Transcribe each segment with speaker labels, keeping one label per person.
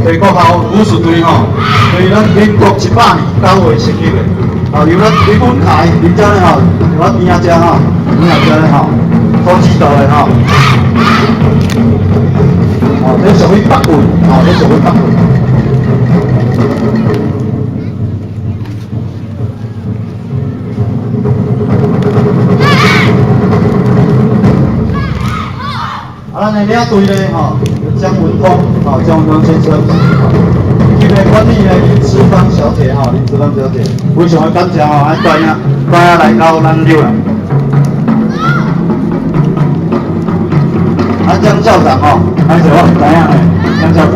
Speaker 1: 溪国校武术队吼，对咱民国100年9月成立的，由咱日本台林遮咧吼，由咱边仔遮吼，边仔遮咧吼，所指导的吼。这属于北运，这属于北运。咱的领队咧吼，江文峰，江文峰先生，这个管理的林志芳小姐，林志芳小姐，非常的感谢带领来到咱柳啦。江校长还是我怎样诶？江校长。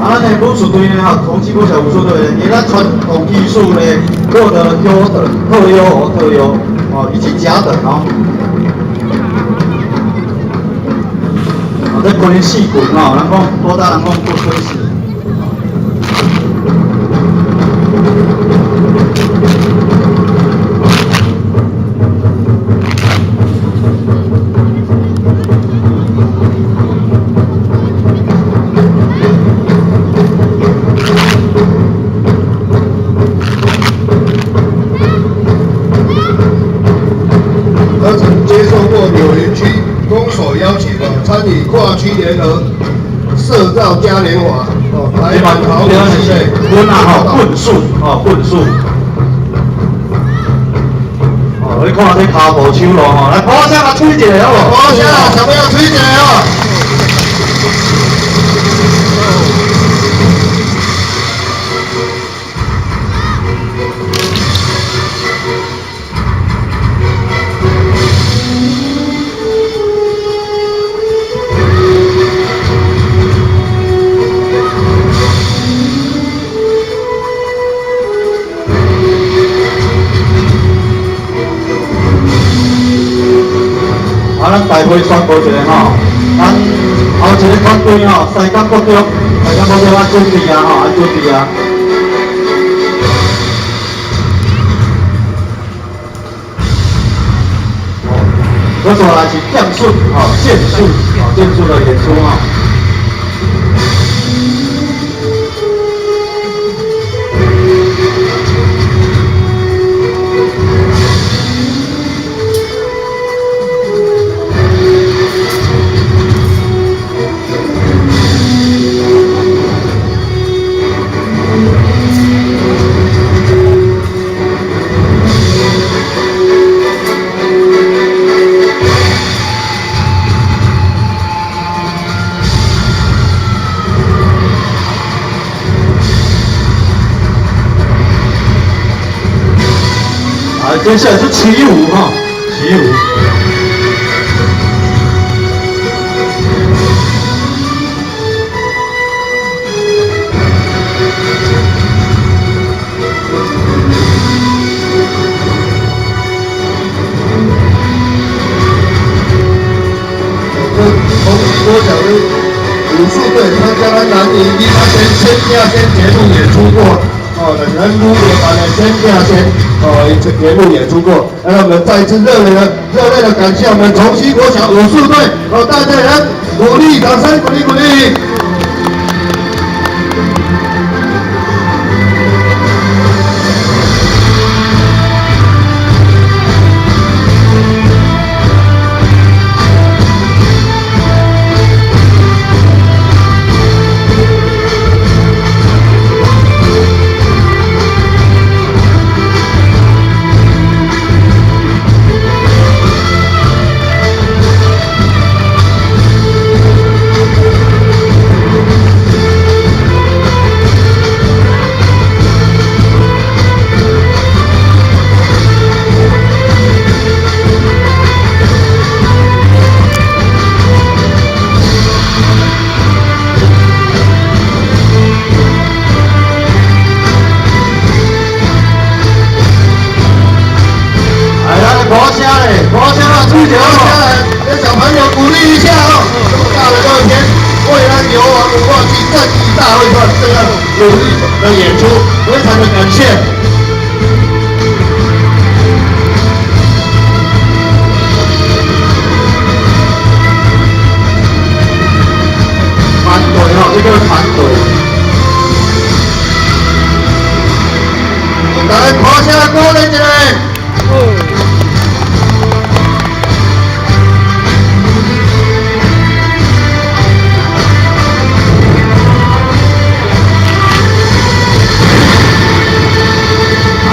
Speaker 1: 咱的武术队呢，同济国小武术队，伊咱传统艺术呢，获得了优等、特优以及甲等这可能4棍人讲多大人讲不亏死。
Speaker 2: 参与跨区联合社造嘉年华，台湾好武系列，
Speaker 1: 棍术，你看这骹步手咯来，鼓声来吹一下好无？
Speaker 2: 鼓声，小朋友吹一下
Speaker 1: 咱大会宣布一下咱后一个团队西港国中准备准备我说来是剑术的演出接下来是起舞起舞。
Speaker 2: 国小的武术队参加咱男女比赛先节目演出过，咱撸野版的节目演出过，让我们再次热烈的感谢我们重溪国小武术队，大家人鼓励掌声，鼓励。一段这样努力的演出，非常的感谢。
Speaker 1: 团队哈，这个团队。
Speaker 2: 大家拍声鼓励一下。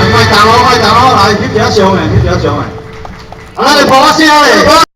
Speaker 1: 快打咯，来，去比较上诶，去比较上诶。啊，咱来拍声咧。